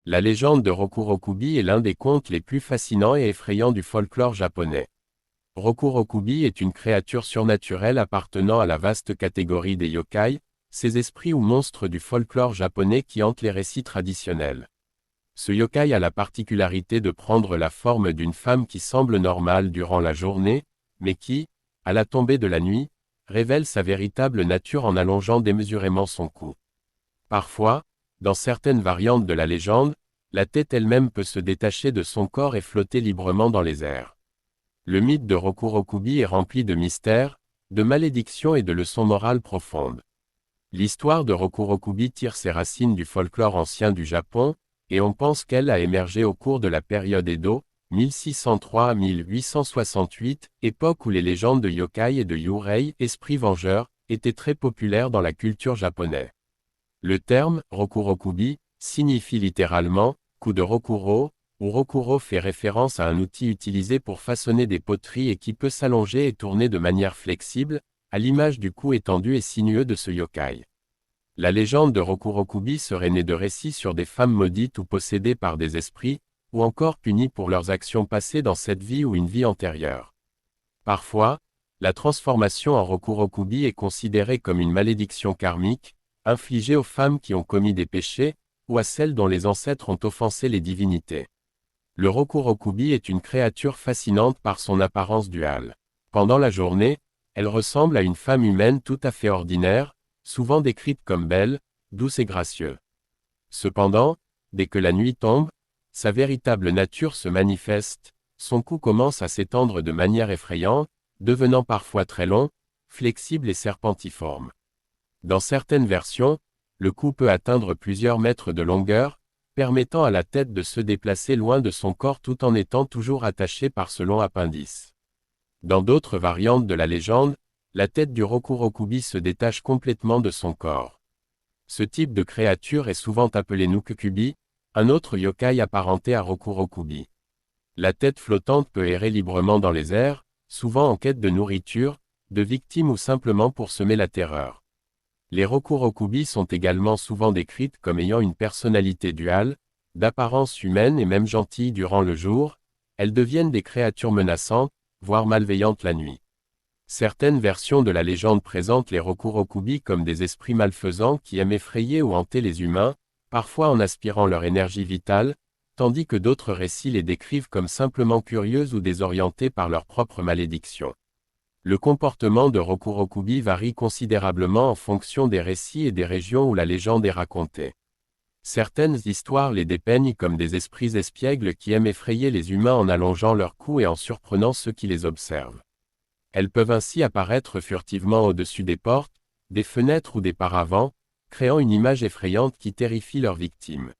La légende de Rokurokubi est l'un des contes les plus fascinants et effrayants du folklore japonais. Rokurokubi est une créature surnaturelle appartenant à la vaste catégorie des yokai, ces esprits ou monstres du folklore japonais qui hantent les récits traditionnels. Ce yokai a la particularité de prendre la forme d'une femme qui semble normale durant la journée, mais qui, à la tombée de la nuit, révèle sa véritable nature en allongeant démesurément son cou. Parfois, dans certaines variantes de la légende, la tête elle-même peut se détacher de son corps et flotter librement dans les airs. Le mythe de Rokurokubi est rempli de mystères, de malédictions et de leçons morales profondes. L'histoire de Rokurokubi tire ses racines du folklore ancien du Japon, et on pense qu'elle a émergé au cours de la période Edo, 1603 à 1868, époque où les légendes de yokai et de yurei, esprits vengeurs, étaient très populaires dans la culture japonaise. Le terme « Rokurokubi » signifie littéralement « coup de Rokuro » ou Rokuro fait référence à un outil utilisé pour façonner des poteries et qui peut s'allonger et tourner de manière flexible, à l'image du cou étendu et sinueux de ce yokai. La légende de Rokurokubi serait née de récits sur des femmes maudites ou possédées par des esprits, ou encore punies pour leurs actions passées dans cette vie ou une vie antérieure. Parfois, la transformation en Rokurokubi est considérée comme une malédiction karmique, infligée aux femmes qui ont commis des péchés, ou à celles dont les ancêtres ont offensé les divinités. Le Rokurokubi est une créature fascinante par son apparence duale. Pendant la journée, elle ressemble à une femme humaine tout à fait ordinaire, souvent décrite comme belle, douce et gracieuse. Cependant, dès que la nuit tombe, sa véritable nature se manifeste, son cou commence à s'étendre de manière effrayante, devenant parfois très long, flexible et serpentiforme. Dans certaines versions, le cou peut atteindre plusieurs mètres de longueur, permettant à la tête de se déplacer loin de son corps tout en étant toujours attachée par ce long appendice. Dans d'autres variantes de la légende, la tête du Rokurokubi se détache complètement de son corps. Ce type de créature est souvent appelé Nukukubi, un autre yokai apparenté à Rokurokubi. La tête flottante peut errer librement dans les airs, souvent en quête de nourriture, de victimes ou simplement pour semer la terreur. Les Rokurokubi sont également souvent décrites comme ayant une personnalité duale, d'apparence humaine et même gentille durant le jour, elles deviennent des créatures menaçantes, voire malveillantes la nuit. Certaines versions de la légende présentent les Rokurokubi comme des esprits malfaisants qui aiment effrayer ou hanter les humains, parfois en aspirant leur énergie vitale, tandis que d'autres récits les décrivent comme simplement curieuses ou désorientées par leur propre malédiction. Le comportement de Rokurokubi varie considérablement en fonction des récits et des régions où la légende est racontée. Certaines histoires les dépeignent comme des esprits espiègles qui aiment effrayer les humains en allongeant leur cou et en surprenant ceux qui les observent. Elles peuvent ainsi apparaître furtivement au-dessus des portes, des fenêtres ou des paravents, créant une image effrayante qui terrifie leurs victimes.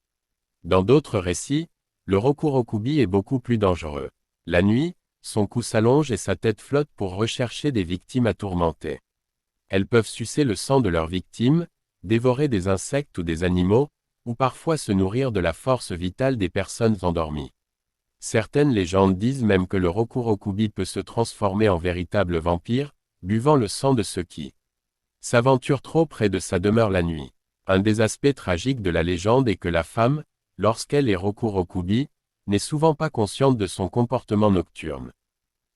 Dans d'autres récits, le Rokurokubi est beaucoup plus dangereux. La nuit, son cou s'allonge et sa tête flotte pour rechercher des victimes à tourmenter. Elles peuvent sucer le sang de leurs victimes, dévorer des insectes ou des animaux, ou parfois se nourrir de la force vitale des personnes endormies. Certaines légendes disent même que le Rokurokubi peut se transformer en véritable vampire, buvant le sang de ceux qui s'aventurent trop près de sa demeure la nuit. Un des aspects tragiques de la légende est que la femme, lorsqu'elle est Rokurokubi, n'est souvent pas consciente de son comportement nocturne.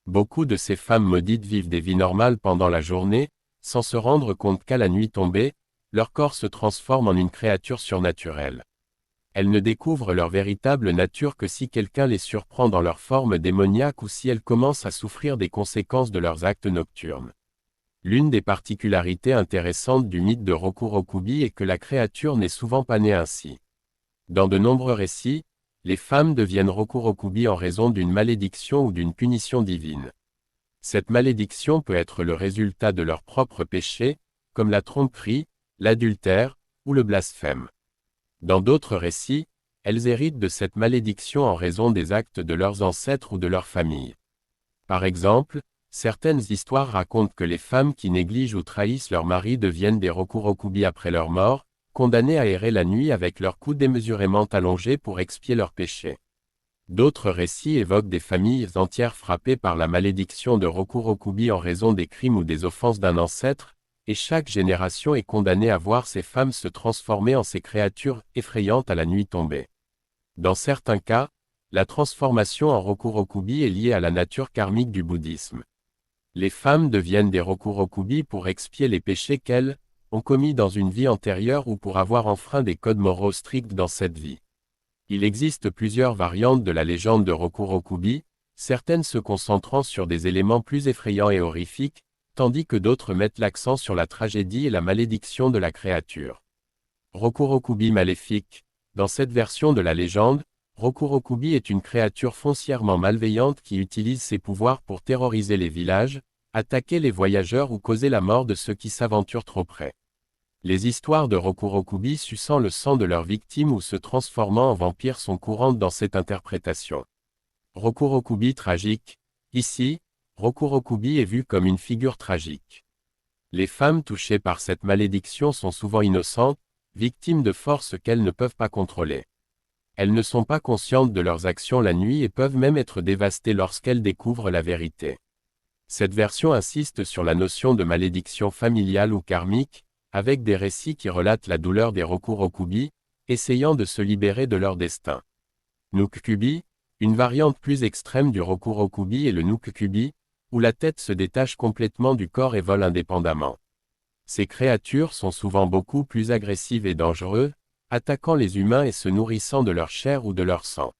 Beaucoup de ces femmes maudites vivent des vies normales pendant la journée, sans se rendre compte qu'à la nuit tombée, leur corps se transforme en une créature surnaturelle. Elles ne découvrent leur véritable nature que si quelqu'un les surprend dans leur forme démoniaque ou si elles commencent à souffrir des conséquences de leurs actes nocturnes. L'une des particularités intéressantes du mythe de Rokurokubi est que la créature n'est souvent pas née ainsi. Dans de nombreux récits, les femmes deviennent Rokurokubi en raison d'une malédiction ou d'une punition divine. Cette malédiction peut être le résultat de leurs propres péchés, comme la tromperie, l'adultère ou le blasphème. Dans d'autres récits, elles héritent de cette malédiction en raison des actes de leurs ancêtres ou de leur famille. Par exemple, certaines histoires racontent que les femmes qui négligent ou trahissent leur mari deviennent des Rokurokubi après leur mort, condamnés à errer la nuit avec leur cou démesurément allongé pour expier leurs péchés. D'autres récits évoquent des familles entières frappées par la malédiction de Rokurokubi en raison des crimes ou des offenses d'un ancêtre, et chaque génération est condamnée à voir ces femmes se transformer en ces créatures effrayantes à la nuit tombée. Dans certains cas, la transformation en Rokurokubi est liée à la nature karmique du bouddhisme. Les femmes deviennent des Rokurokubi pour expier les péchés qu'elles ont commis dans une vie antérieure ou pour avoir enfreint des codes moraux stricts dans cette vie. Il existe plusieurs variantes de la légende de Rokurokubi, certaines se concentrant sur des éléments plus effrayants et horrifiques, tandis que d'autres mettent l'accent sur la tragédie et la malédiction de la créature. Rokurokubi maléfique. Dans cette version de la légende, Rokurokubi est une créature foncièrement malveillante qui utilise ses pouvoirs pour terroriser les villages, attaquer les voyageurs ou causer la mort de ceux qui s'aventurent trop près. Les histoires de Rokurokubi suçant le sang de leurs victimes ou se transformant en vampires sont courantes dans cette interprétation. Rokurokubi tragique. Ici, Rokurokubi est vu comme une figure tragique. Les femmes touchées par cette malédiction sont souvent innocentes, victimes de forces qu'elles ne peuvent pas contrôler. Elles ne sont pas conscientes de leurs actions la nuit et peuvent même être dévastées lorsqu'elles découvrent la vérité. Cette version insiste sur la notion de malédiction familiale ou karmique, avec des récits qui relatent la douleur des Rokurokubi, essayant de se libérer de leur destin. Nukubi, une variante plus extrême du Rokurokubi est le Nukubi, où la tête se détache complètement du corps et vole indépendamment. Ces créatures sont souvent beaucoup plus agressives et dangereuses, attaquant les humains et se nourrissant de leur chair ou de leur sang.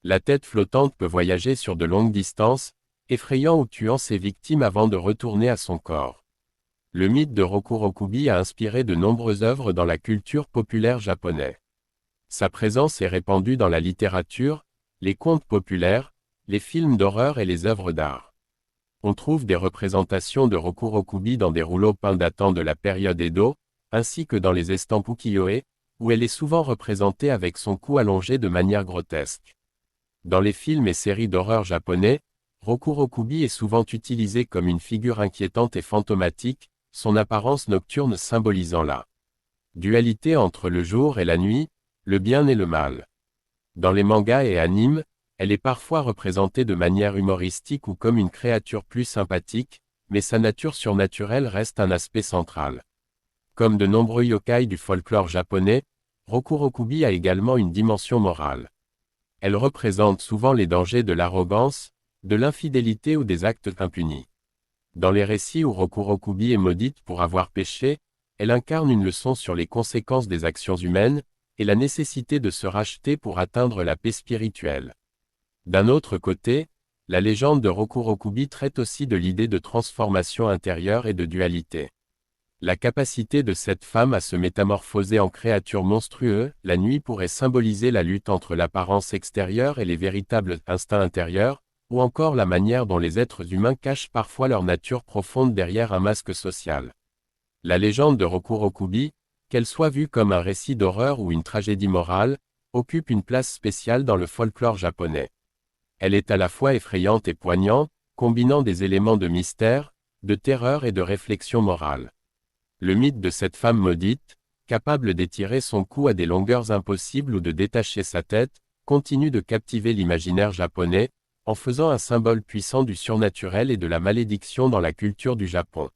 La tête flottante peut voyager sur de longues distances, effrayant ou tuant ses victimes avant de retourner à son corps. Le mythe de Rokurokubi a inspiré de nombreuses œuvres dans la culture populaire japonaise. Sa présence est répandue dans la littérature, les contes populaires, les films d'horreur et les œuvres d'art. On trouve des représentations de Rokurokubi dans des rouleaux peints datant de la période Edo, ainsi que dans les estampes ukiyo-e, où elle est souvent représentée avec son cou allongé de manière grotesque. Dans les films et séries d'horreur japonais, Rokurokubi est souvent utilisé comme une figure inquiétante et fantomatique, son apparence nocturne symbolisant la dualité entre le jour et la nuit, le bien et le mal. Dans les mangas et animes, elle est parfois représentée de manière humoristique ou comme une créature plus sympathique, mais sa nature surnaturelle reste un aspect central. Comme de nombreux yokai du folklore japonais, Rokurokubi a également une dimension morale. Elle représente souvent les dangers de l'arrogance, de l'infidélité ou des actes impunis. Dans les récits où Rokurokubi est maudite pour avoir péché, elle incarne une leçon sur les conséquences des actions humaines, et la nécessité de se racheter pour atteindre la paix spirituelle. D'un autre côté, la légende de Rokurokubi traite aussi de l'idée de transformation intérieure et de dualité. La capacité de cette femme à se métamorphoser en créature monstrueuse, la nuit pourrait symboliser la lutte entre l'apparence extérieure et les véritables instincts intérieurs, ou encore la manière dont les êtres humains cachent parfois leur nature profonde derrière un masque social. La légende de Rokurokubi, qu'elle soit vue comme un récit d'horreur ou une tragédie morale, occupe une place spéciale dans le folklore japonais. Elle est à la fois effrayante et poignante, combinant des éléments de mystère, de terreur et de réflexion morale. Le mythe de cette femme maudite, capable d'étirer son cou à des longueurs impossibles ou de détacher sa tête, continue de captiver l'imaginaire japonais, en faisant un symbole puissant du surnaturel et de la malédiction dans la culture du Japon.